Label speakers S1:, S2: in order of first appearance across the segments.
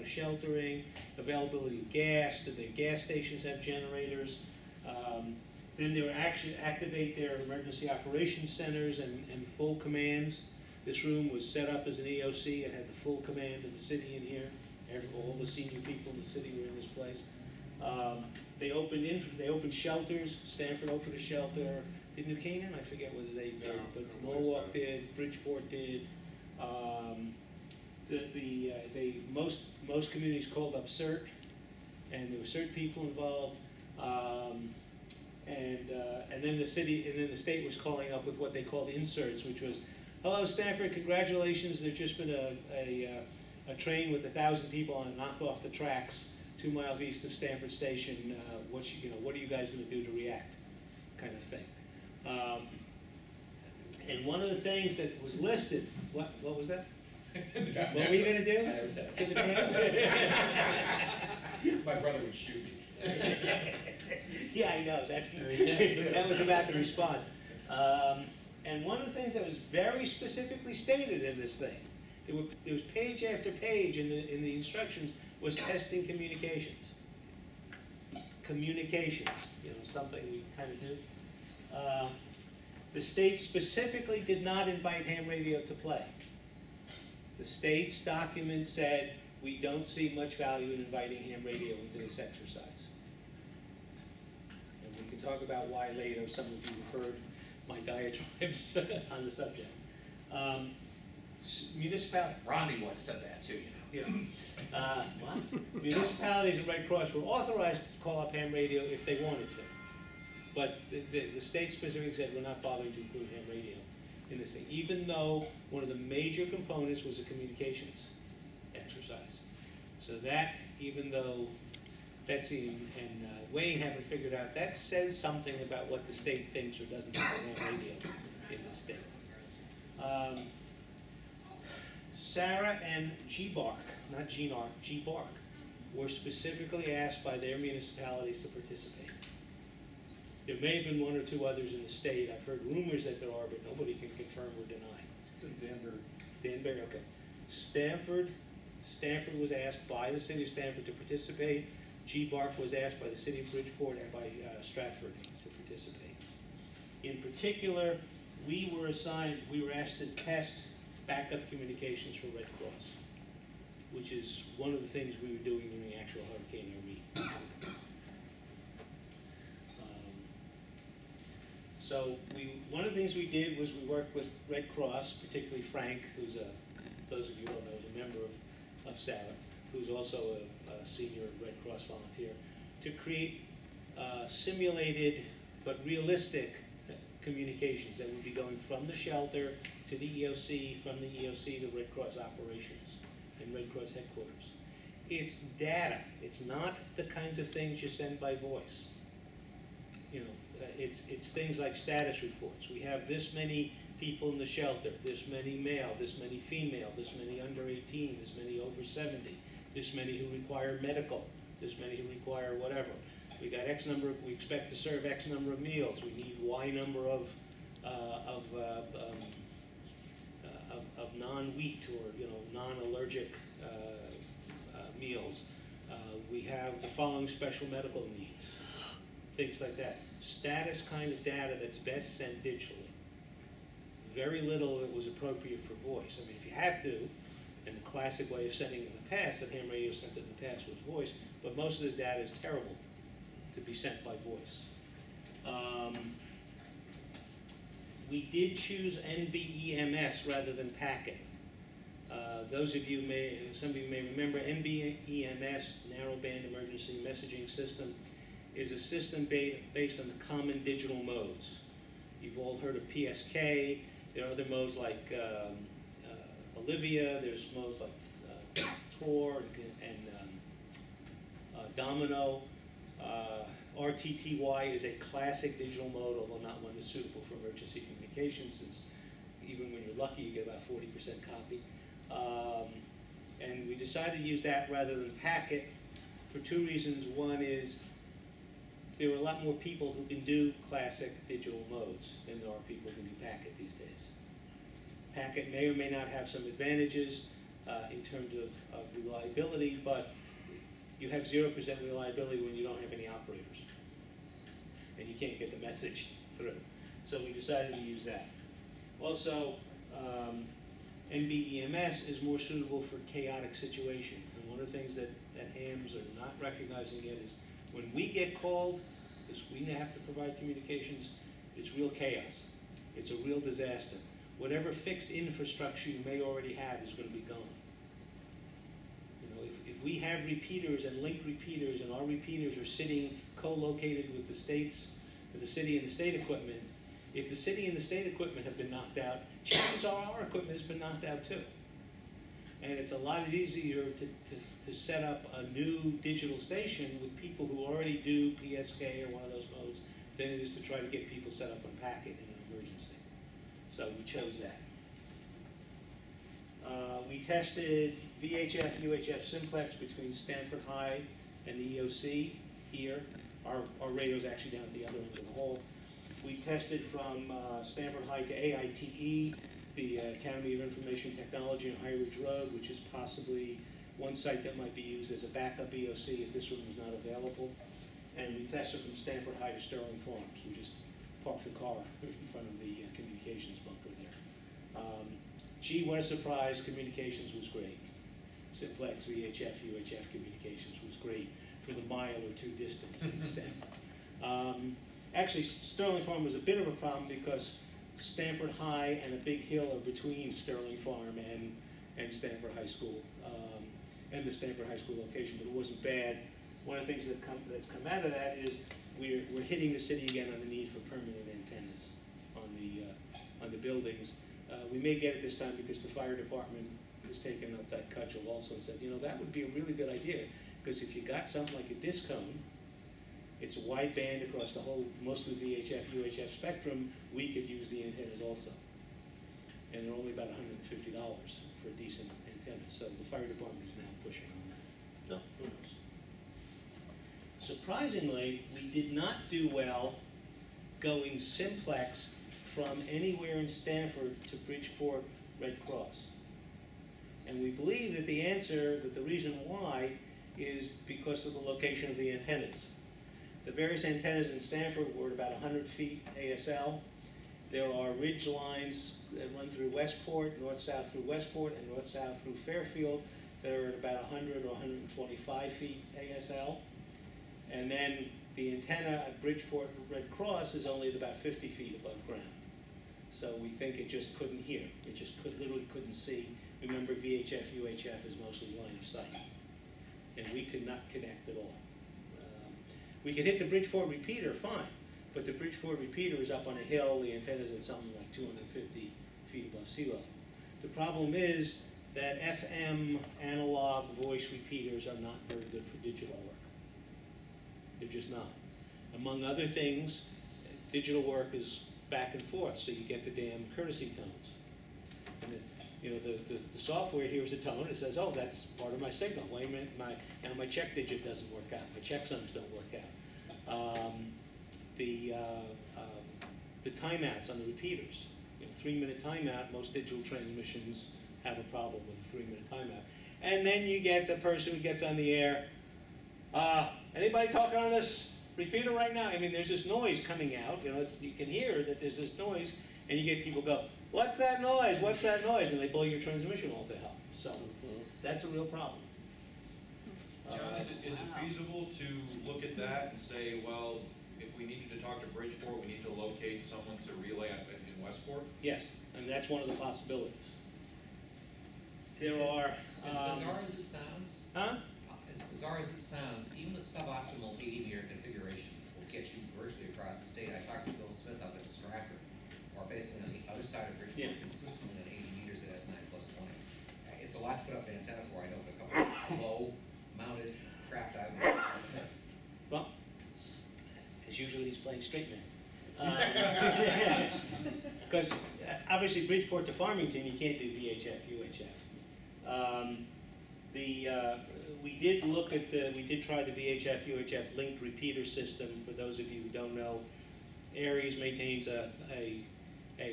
S1: of sheltering, availability of gas, do their gas stations have generators? Then they were actually activate their emergency operations centers and full commands. This room was set up as an EOC and had the full command of the city in here. All the senior people in the city were in this place. They opened shelters. Stanford opened a shelter. Did New Canaan? I forget whether they did, but Norwalk did. Bridgeport did. Most communities called up CERT, and there were CERT people involved. And then the state was calling up with what they called inserts, which was, "Hello, Stanford, congratulations. There's just been a train with 1,000 people on it knocked off the tracks 2 miles east of Stanford Station. What are you guys going to do to react?" kind of thing. And one of the things that was listed, what was that? What were you going to do?
S2: I never said
S1: To the train?
S2: My brother would shoot me.
S1: Yeah, I know. That was about the response. And one of the things that was very specifically stated in this thing, there was page after page in the instructions, was testing communications. Communications, something we kind of do. The state specifically did not invite ham radio to play. The state's document said, we don't see much value in inviting ham radio into this exercise. And we can talk about why later. Some of you have heard my diatribes on the subject. Municipality.
S2: Romney once said that too,
S1: Municipalities and Red Cross were authorized to call up ham radio if they wanted to. But the state specifically said we're not bothering to include ham radio in this thing, even though one of the major components was a communications exercise. So that, even though Betsy and Wayne haven't figured out, that says something about what the state thinks or doesn't think of ham radio in the state. Sarah and G-Bark, not G-Narc, G-Bark, were specifically asked by their municipalities to participate. There may have been 1 or 2 others in the state. I've heard rumors that there are, but nobody can confirm or deny. Danbury, okay. Stanford was asked by the city of Stanford to participate. G-Bark was asked by the city of Bridgeport and by Stratford to participate. In particular, we were asked to test backup communications for Red Cross, which is one of the things we were doing during the actual Hurricane Irene. So one of the things we did was we worked with Red Cross, particularly Frank, who's those of you who don't know, is a member of SARA, who's also a senior Red Cross volunteer, to create simulated but realistic communications that would be going from the shelter to the EOC, from the EOC to Red Cross operations and Red Cross headquarters. It's data. It's not the kinds of things you send by voice. It's things like status reports. We have this many people in the shelter, this many male, this many female, this many under 18, this many over 70, this many who require medical, this many who require whatever. We got X number. We expect to serve X number of meals. We need Y number of non-wheat or non-allergic meals. We have the following special medical needs. Things like that. Status kind of data that's best sent digitally. Very little of it was appropriate for voice. I mean, if you have to, and the classic way of sending in the past, that ham radio sent in the past was voice, but most of this data is terrible to be sent by voice. We did choose NBEMS rather than packet. Some of you may remember NBEMS, Narrowband Emergency Messaging System, is a system based on the common digital modes. You've all heard of PSK. There are other modes like Olivia. There's modes like Tor and Domino. RTTY is a classic digital mode, although not one that's suitable for emergency communications, since even when you're lucky, you get about 40% copy. And we decided to use that rather than packet for 2 reasons. One is there are a lot more people who can do classic digital modes than there are people who can do packet these days. Packet may or may not have some advantages. in terms of reliability, but you have 0% reliability when you don't have any operators. And you can't get the message through. So we decided to use that. Also, NBEMS is more suitable for chaotic situation. And one of the things that hams are not recognizing yet is when we get called, because we have to provide communications, it's real chaos. It's a real disaster. Whatever fixed infrastructure you may already have is going to be gone. You know, if we have repeaters and linked repeaters, and our repeaters are sitting co-located with the states, the city and the state equipment, if the city and the state equipment have been knocked out, chances are our equipment has been knocked out too. And it's a lot easier to set up a new digital station with people who already do PSK or one of those modes than it is to try to get people set up on packet in an emergency. So we chose that. We tested VHF-UHF Simplex between Stanford High and the EOC here. Our radio's actually down at the other end of the hall. We tested from Stanford High to AITE, the Academy of Information Technology on High Ridge Road, which is possibly one site that might be used as a backup EOC if this one was not available. And we tested from Stanford High to Sterling Farms. We just parked the car in front of the communications bunker there. Gee, what a surprise, communications was great. Simplex, VHF, UHF communications was great for the mile or two distance in Stanford. Actually, Sterling Farm was a bit of a problem because Stanford High and a big hill are between Sterling Farm and Stanford High School, and the Stanford High School location, but it wasn't bad. One of the things that's come out of that is we're hitting the city again on the need for permanent antennas on the buildings. We may get it this time because the fire department has taken up that cudgel also and said, you know, that would be a really good idea, because if you got something like a disc cone, it's a wide band across the whole, most of the VHF, UHF spectrum, we could use the antennas also. And they're only about $150 for a decent antenna. So the fire department is now pushing on that. No, who knows? Surprisingly, we did not do well going simplex from anywhere in Stanford to Bridgeport Red Cross. And we believe that the answer, that the reason why, is because of the location of the antennas. The various antennas in Stanford were at about 100 feet ASL. There are ridge lines that run through Westport, north-south through Westport, and north-south through Fairfield that are at about 100 or 125 feet ASL. And then the antenna at Bridgeport Red Cross is only at about 50 feet above ground. So we think it just couldn't hear. It just literally couldn't see. Remember, VHF, UHF is mostly line of sight. And we could not connect at all. We could hit the Bridgeport repeater, fine, but the Bridgeport repeater is up on a hill. The antenna is at something like 250 feet above sea level. The problem is that FM analog voice repeaters are not very good for digital work. They're just not. Among other things, digital work is back and forth, so you get the damn courtesy tones. And the software hears a tone, it says, oh, that's part of my signal. Wait a minute, my check digit doesn't work out. My checksums don't work out. The timeouts on the repeaters. 3-minute timeout, most digital transmissions have a problem with a 3-minute timeout. And then you get the person who gets on the air, anybody talking on this repeater right now? I mean, there's this noise coming out. You can hear that there's this noise, and you get people go, what's that noise? What's that noise? And they blow your transmission all to hell. So that's a real problem.
S3: John, is it feasible to look at that and say, well, if we needed to talk to Bridgeport, we need to locate someone to relay in Westport?
S1: Yes, and that's one of the possibilities. There are...
S2: As bizarre as it sounds,
S1: Huh?
S2: as bizarre as it sounds, even a suboptimal 80-meter configuration will get you virtually across the state. I talked to Bill Smith up at Stratford, or basically on the other side of Bridgeport, consistently at 80 meters at S9 plus 20. It's a lot to put up an antenna for. I know, but a couple of low-mounted, trapped out.
S1: Well, as usual, he's playing straight man. Because obviously Bridgeport to Farmington, you can't do VHF, UHF. We did look at we did try the VHF, UHF linked repeater system. For those of you who don't know, Aries maintains a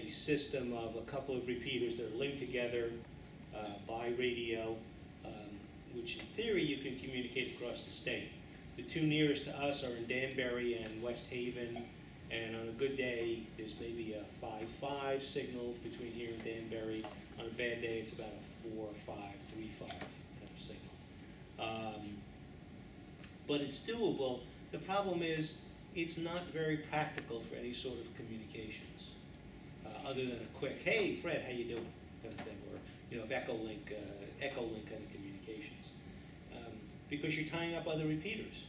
S1: system of a couple of repeaters that are linked together by radio, which in theory you can communicate across the state. The two nearest to us are in Danbury and West Haven, and on a good day, there's maybe a 5.5 signal between here and Danbury. On a bad day, it's about a 4.5, 3.5 kind of signal. But it's doable. The problem is, it's not very practical for any sort of communications, other than a quick, "Hey, Fred, how you doing?" kind of thing, or if Echolink kind of communications, because you're tying up other repeaters.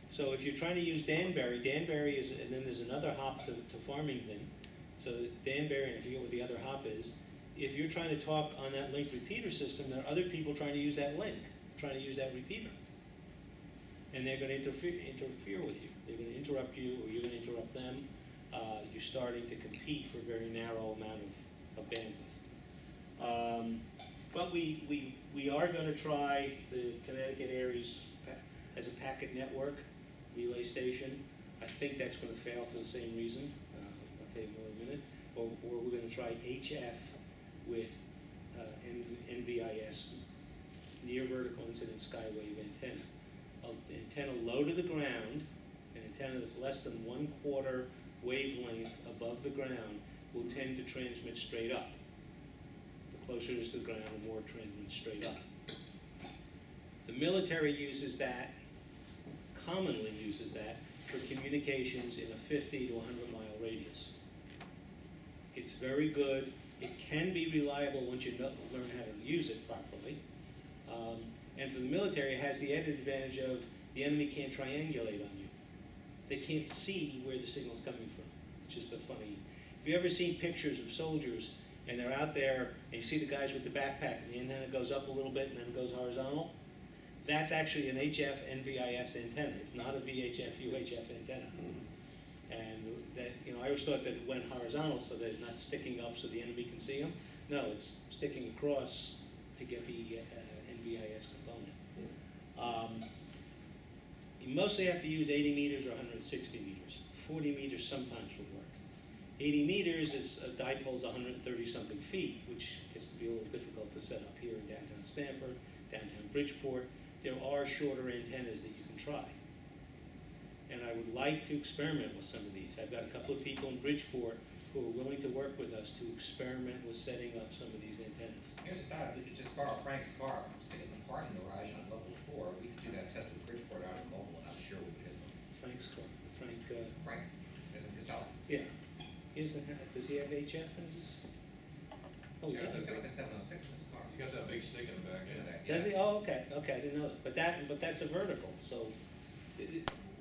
S1: So if you're trying to use Danbury is, and then there's another hop to Farmington. So Danbury, and I forget what the other hop is. If you're trying to talk on that link repeater system, there are other people trying to use that link, trying to use that repeater. And they're going to interfere with you. They're going to interrupt you, or you're going to interrupt them. You're starting to compete for a very narrow amount of bandwidth. But we are going to try the Connecticut Aries as a packet network relay station. I think that's going to fail for the same reason. I'll tell you more in a minute. Or we're going to try HF with NVIS, near vertical incident skywave antenna. An antenna low to the ground, an antenna that's less than 1/4 wavelength above the ground will tend to transmit straight up. The closer it is to the ground, the more it transmits straight up. The military uses that, commonly uses that, for communications in a 50 to 100 mile radius. It's very good. It can be reliable once you learn how to use it properly. And for the military, it has the added advantage of the enemy can't triangulate on you. They can't see where the signal's coming from. It's just a funny. If you've ever seen pictures of soldiers and they're out there and you see the guys with the backpack and the antenna goes up a little bit and then it goes horizontal, that's actually an HF NVIS antenna. It's not a VHFUHF antenna. And that, I always thought that it went horizontal so that it's not sticking up so the enemy can see them. No, it's sticking across to get the NVIS component. You mostly have to use 80 meters or 160 meters. 40 meters sometimes will work. 80 meters is a dipole's 130 something feet, which gets to be a little difficult to set up here in downtown Stamford, downtown Bridgeport. There are shorter antennas that you can try. And I would like to experiment with some of these. I've got a couple of people in Bridgeport who are willing to work with us to experiment with setting up some of these antennas.
S2: Here's a thought, we could just borrow Frank's car, stick it in the parking garage on level 4, we could do that test with Bridgeport out of mobile, and I'm sure we could hit them.
S1: Frank's car.
S2: Frank, isn't Casella?
S1: Yeah. Does he have HF in his? Oh,
S2: Yeah,
S1: yeah.
S2: he's got like a 706 in his car.
S3: You got that big stick in the back end.
S1: Does he? Oh, okay, I didn't know that. But that's a vertical, so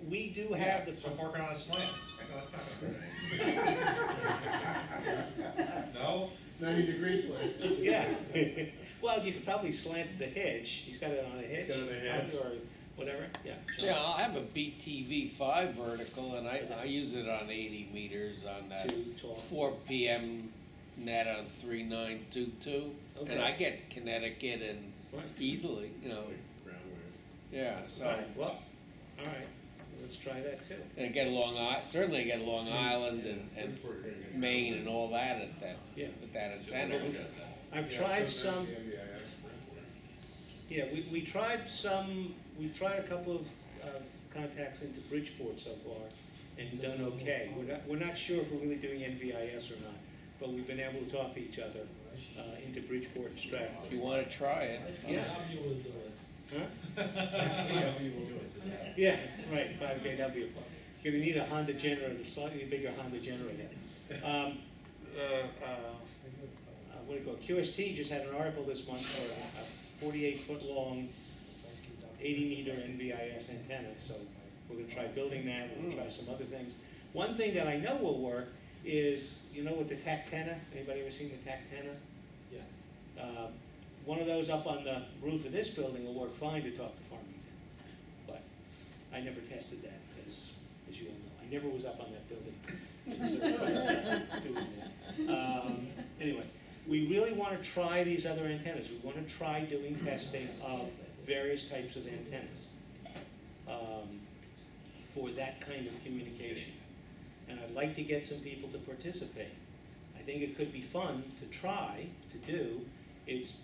S1: we do have the.
S3: So I'm working on a slant.
S2: I know, that's not gonna hurt.
S3: No?
S4: 90-degree slant.
S1: Yeah. Well, you could probably slant the hedge. He's got it on a hedge.
S4: He's got it on a hedge.
S1: Or whatever, yeah.
S5: Yeah, I have a BTV5 vertical, and I use it on 80 meters on that
S1: Too tall.
S5: 4 p.m. net on 3922,
S1: Okay.
S5: and I get Connecticut and
S1: Right.
S5: easily, yeah. So
S1: All right, well, all right, let's try that too.
S5: and I get certainly I get Long Island and Maine and all that at that
S1: Yeah.
S5: with that antenna.
S1: I've tried some. Yeah, we tried a couple of contacts into Bridgeport so far and done okay. We're not sure if we're really doing NVIS or not, but we've been able to talk to each other into Bridgeport and
S5: If
S1: Stratford.
S5: you want to try it,
S1: Yeah. Huh?
S2: We will do it today.
S1: Yeah, right, 5KW. You're gonna need a Honda generator, a slightly bigger Honda generator. What do you call it? QST just had an article this month for a 48-foot-long, 80-meter NVIS antenna. So we're going to try building that. We're going to try some other things. One thing that I know will work is, with the TAC-10, anybody ever seen the TAC-10?
S4: Yeah.
S1: One of those up on the roof of this building will work fine to talk to Farmington. But I never tested that, as you all know. I never was up on that building. Doing that. Anyway. We really want to try these other antennas. We want to try doing testing of various types of antennas for that kind of communication. And I'd like to get some people to participate. I think it could be fun to try to do, it's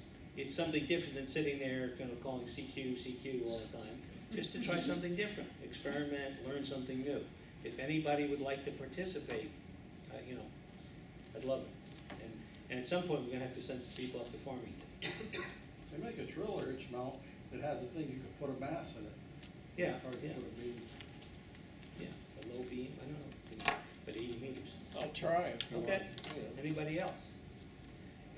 S1: something different than sitting there, calling CQ all the time, just to try something different, experiment, learn something new. If anybody would like to participate, I'd love it. And at some point, we're gonna have to send some people up to Farmington.
S6: They make a trailer hitch mount that has a thing you can put a mass in it.
S1: Yeah,
S6: Or you
S1: yeah,
S6: put a beam.
S1: yeah, a low beam, I don't know, but 80 meters.
S5: I'll try if you want.
S1: Okay.
S5: Yeah.
S1: Anybody else?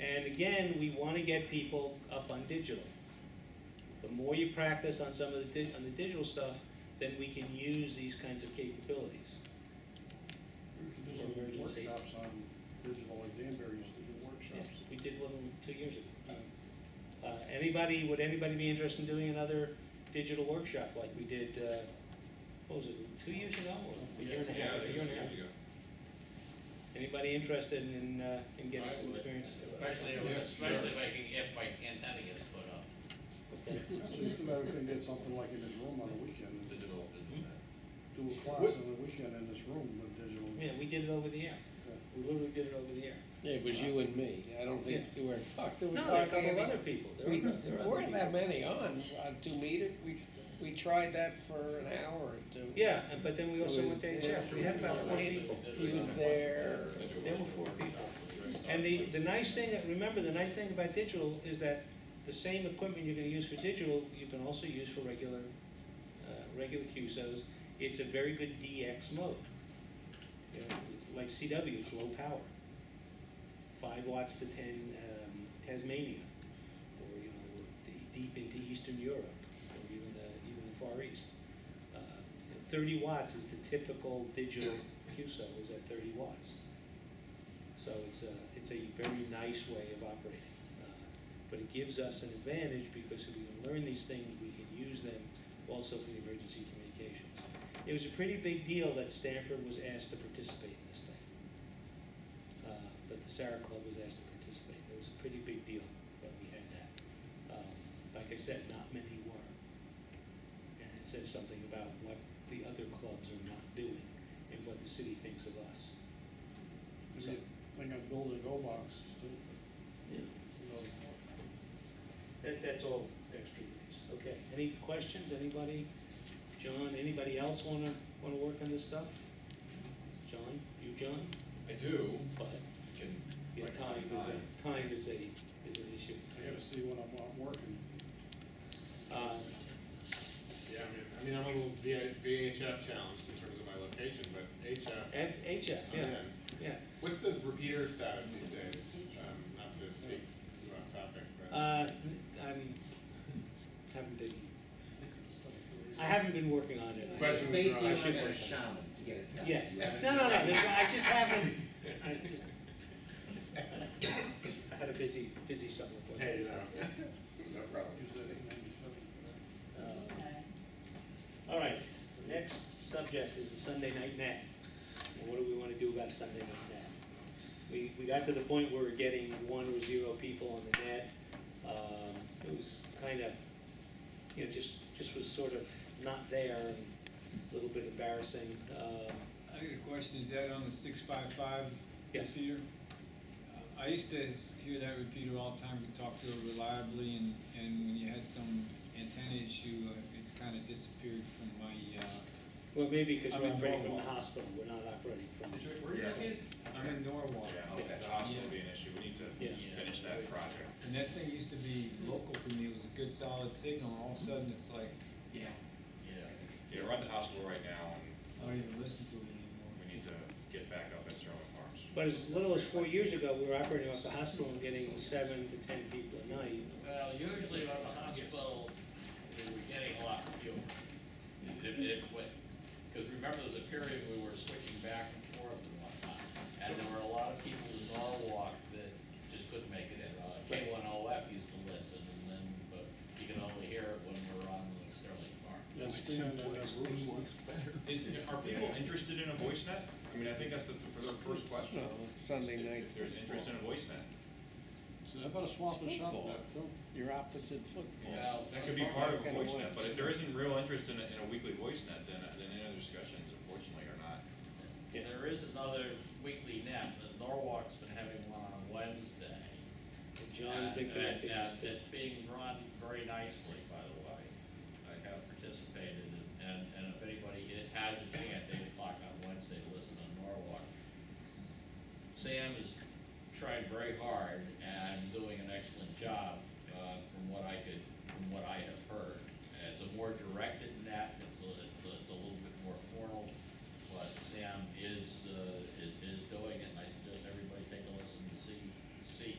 S1: And again, we want to get people up on digital. The more you practice on some of on the digital stuff, then we can use these kinds of capabilities.
S6: We could do
S1: For
S6: some
S1: emergency.
S6: workshops on digital, like Danbury used to do
S1: Yes,
S6: workshops.
S1: we did one 2 years ago. Would anybody be interested in doing another digital workshop like we did, what was it, 2 years ago or a year and a half?
S3: Yeah, I think
S1: A year
S3: it was
S1: and a half.
S3: years ago.
S1: Anybody interested in getting some experience?
S7: Especially if my antenna gets put up.
S1: Okay.
S6: Actually, too bad we couldn't get something like in this room on a weekend, and
S3: Digital,
S6: do a class on the weekend in this room with digital.
S1: Yeah, we did it over the air. We literally did it over the air.
S5: Yeah, it was you and me. I don't think you were, there was
S1: No, there were a
S5: hardly
S1: couple of
S5: any.
S1: other people.
S5: There weren't that many on 2 meter. We tried that for an hour or two.
S1: Yeah, but then we also
S5: It
S1: went to
S5: was-
S1: HF. We had about 4 people.
S5: He was there.
S1: There were 4 people. And the nice thing, remember, the nice thing about digital is that the same equipment you're gonna use for digital, you can also use for regular QSOs. It's a very good DX mode. It's like CW, it's low power. 5 watts to 10 Tasmania, or deep into Eastern Europe, or even the Far East. 30 watts is the typical digital QSO, is at 30 watts. So it's a very nice way of operating. But it gives us an advantage because if we can learn these things, we can use them also for the emergency communications. It was a pretty big deal that Stanford was asked to participate in this thing. But the Sarah Club was asked to participate. It was a pretty big deal that we had that. Like I said, not many were. And it says something about what the other clubs are not doing and what the city thinks of us.
S6: Maybe a thing on building go boxes too.
S1: Yeah.
S6: You know,
S1: That's all extra news. Okay, any questions, anybody? John, anybody else wanna work on this stuff? John, John?
S3: I do,
S1: But,
S3: can.
S1: yeah, time is an issue.
S6: I gotta see when I'm working.
S4: Yeah, I mean, I'm a little VHF challenged in terms of my location, but HF.
S1: HF, yeah, yeah.
S4: What's the repeater status these days? Not to be too off topic, but.
S1: I haven't been working on it.
S4: Question was
S2: Faith,
S4: drawn.
S2: you
S4: I
S2: and
S4: should
S2: a
S4: work.
S2: shaman to get it done.
S1: Yes, no, I just haven't, I had a busy summer.
S4: Hey, you know, no problem.
S6: Use that 897 for that.
S1: All right, next subject is the Sunday night net. And what do we want to do about a Sunday night net? We got to the point where we're getting 1 or 0 people on the net. It was kind of, just was sort of not there and a little bit embarrassing.
S8: I got a question, is that on the 655
S1: Yes.
S8: repeater? I used to hear that repeater all the time, we talked to it reliably, and when you had some antenna issue, it kind of disappeared from my,
S1: Well, maybe because
S8: I'm
S1: we're
S8: in
S1: operating from the
S8: Norwalk.
S1: hospital, we're not operating from.
S3: Where did you get?
S8: I'm in Norwalk.
S3: Yeah,
S2: Okay.
S3: the hospital will be an issue, we need to
S1: Yeah.
S3: finish that project.
S8: And that thing used to be local to me, it was a good solid signal, and all of a sudden it's like,
S7: Yeah.
S3: Yeah, we're at the hospital right now, and
S8: I don't even listen to it anymore.
S3: we need to get back up at Sterling Farms.
S1: But as little as 4 years ago, we were operating off the hospital and getting 7 to 10 people a night.
S7: Well, usually on the hospital, we were getting a lot fewer. It quit. Because remember, there was a period we were switching back and forth and whatnot. And there were a lot of people in Norwalk that just couldn't make it in. K1OF used to listen, but you can only hear it when we're on the Sterling Farm.
S6: Yeah, stay on that roof.
S3: Are people interested in a voice net? I mean, I think that's for the first question.
S5: No, Sunday night.
S3: If there's interest in a voice net.
S6: So how about a swamp and shop
S5: Football.
S6: net too?
S5: Your opposite football.
S7: Well,
S3: That could be part of a
S5: Kinda
S3: voice
S5: what?
S3: net, but if there isn't real interest in a weekly voice net, then any other discussions unfortunately are not.
S7: There is another weekly net, and Norwalk's been having one on Wednesday.
S1: John's been connecting us to.
S7: It's being run very nicely, by the way. I have participated, and if anybody has a chance, 8 o'clock on Wednesday, to listen to Norwalk. Sam has tried very hard and doing an excellent job, from what I have heard. It's a more directed net, it's a little bit more formal, but Sam is doing it, and I suggest everybody take a listen to see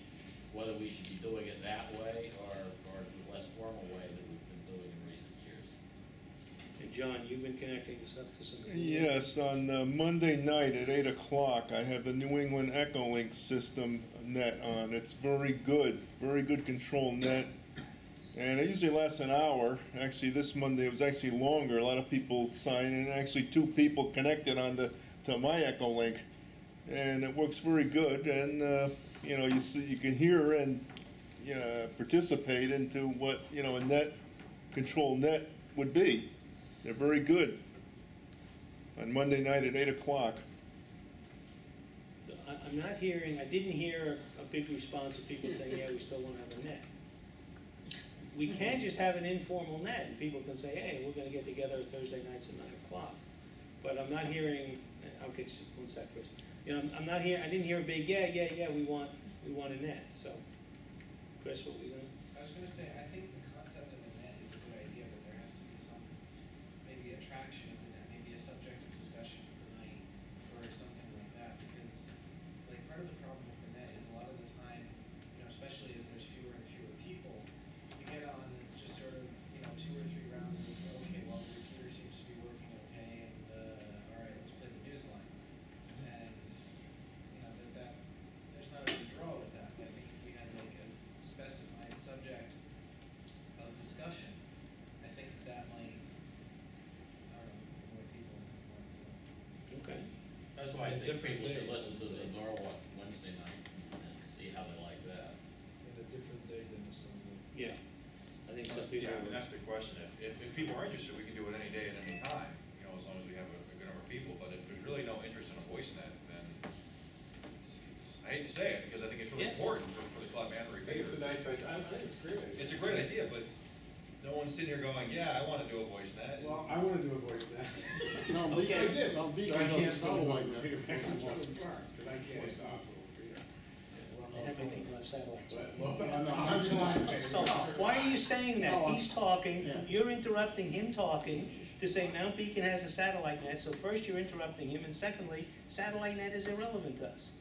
S7: whether we should be doing it that way or the less formal way that we've been doing in recent years.
S1: And John, you've been connecting us up to some.
S9: Yes, on Monday night at 8 o'clock, I have the New England Echolink system net on. It's very good control net. And it usually lasts an hour. Actually, this Monday it was actually longer. A lot of people signed in. Actually, 2 people connected to my Echolink, and it works very good. And you know, you can hear and participate into what a net control net would be. They're very good. On Monday night at 8 o'clock.
S1: So I'm not hearing. I didn't hear a big response of people saying, "Yeah, we still want to have a net." We can just have an informal net, and people can say, "Hey, we're going to get together Thursday nights at 9 o'clock." But I'm not hearing. I'll get you one sec, Chris. I'm not here. I didn't hear a big yeah. We want a net. So, Chris, what we doing?
S10: I was gonna say, I think the concept of a net is a good idea, but there has to be some, maybe attraction of the net, maybe a subject of discussion for the night, or something like that, because, like, part of the problem with the net is a lot of the time, especially as there's fewer and fewer people, you get on, and it's just sort of, 2 or 3 rounds of, okay, well, the repeater seems to be working okay, and, all right, let's play the news line. And, that there's not a big draw with that, but I think if we had like a specified subject of discussion, I think that might, I don't know, more people want to.
S1: Okay.
S7: That's why I think people should listen to the Norwalk Wednesday night and see how they like that.
S10: In a different day than the Sunday.
S1: Yeah. I think some people.
S3: Yeah, I mean, that's the question. If people are interested, we can do it any day at any time, as long as we have a good number of people. But if there's really no interest in a voice net, then I hate to say it, because I think it's really important for the club and the
S4: I think
S3: repeater.
S4: it's a nice idea, I think it's a great idea.
S3: It's a great idea, but no one's sitting here going, yeah, I wanna do a voice net.
S4: Well, I wanna do a voice net.
S6: No,
S1: Okay.
S6: Beacon, no,
S4: But
S6: Beacon
S4: I can't
S6: doesn't
S4: still
S6: sound
S4: do
S6: like
S4: it,
S6: that.
S4: Peter Pan, because I can't stop the repeater.
S1: Everything left satellites.
S4: So,
S1: So why are you saying that?
S6: No,
S1: He's talking,
S6: yeah.
S1: you're interrupting him talking to say Mount Beacon has a satellite net. So first you're interrupting him, and secondly, satellite net is irrelevant to us.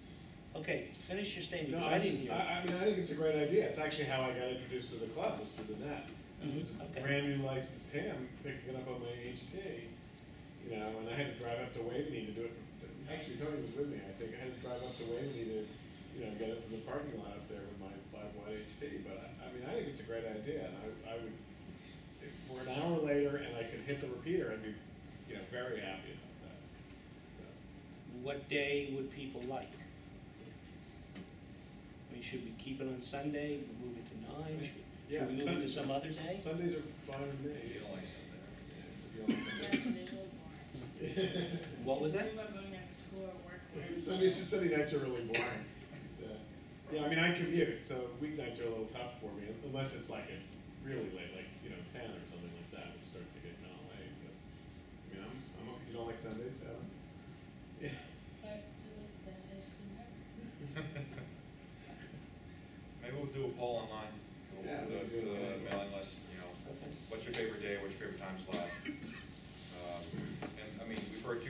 S1: Okay, finish your statement,
S4: no,
S1: because I didn't hear it.
S4: I mean, I think it's a great idea. It's actually how I got introduced to the club, was through the net. It was a
S1: Okay.
S4: brand new licensed ham, picking it up on my HT, and I had to drive up to Waveney to do it. Actually, Tony was with me, I think. I had to drive up to Waveney to, get it from the parking lot up there with my 5-watt HT. But I mean, I think it's a great idea, and I would, for an hour later, and I could hit the repeater, I'd be, very happy about that. So.
S1: What day would people like? I mean, should we keep it on Sunday, move it to 9? Should we move it to some other day?
S4: Sundays are fine with me.
S3: You don't like something.
S11: That's visual boring.
S1: What was that?
S11: People are going back to school or work.
S4: Sunday nights are really boring. Yeah, I mean, I commute, so weeknights are a little tough for me, unless it's like really late, like, 10 or something like that, which starts to get kind of late. But, I'm okay. You don't like Sundays, Adam? Yeah.
S11: But they're like the best ice cream ever.
S3: Maybe we'll do a poll online, for
S4: Yeah,
S3: the
S4: we can do it.
S3: mailing list,
S1: Okay.
S3: what's your favorite day, what's your favorite time slot? And, I mean, we've heard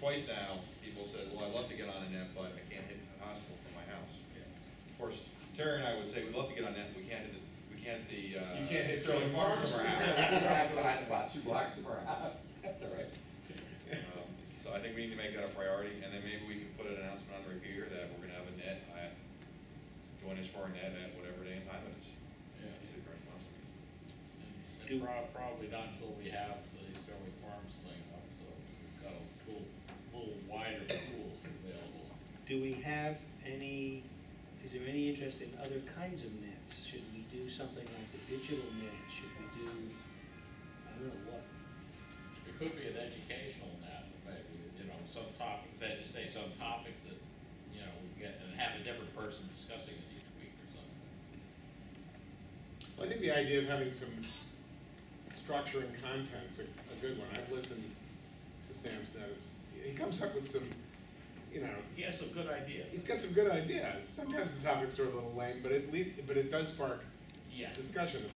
S3: twice now, people said, well, I'd love to get on a net, but I can't hit the hospital from my house. Of course, Terry and I would say, we'd love to get on net, we can't hit
S4: You can't hit
S3: Sterling Farms from our house.
S2: Exactly, that's about 2 blocks from our house, that's all right.
S3: So I think we need to make that a priority, and then maybe we can put an announcement on the repeater that we're gonna have a net, join us for a net at whatever day and time it is.
S7: Yeah.
S3: Easy for us, honestly.
S7: And probably not until we have the Sterling Farms thing up, so we've got a little wider pool available.
S1: Do we have is there any interest in other kinds of nets? Should we do something like the digital net? Should we do, I don't know what?
S7: It could be an educational net, maybe, some topic, as you say, some topic that, we get, and have a different person discussing it each week or something.
S4: Well, I think the idea of having some structure and content's a good one. I've listened to Sam's notes. He comes up with some, you know,
S7: He has some good ideas.
S4: he's got some good ideas. Sometimes the topics are a little lame, but at least, but it does spark
S7: Yeah.
S4: discussion.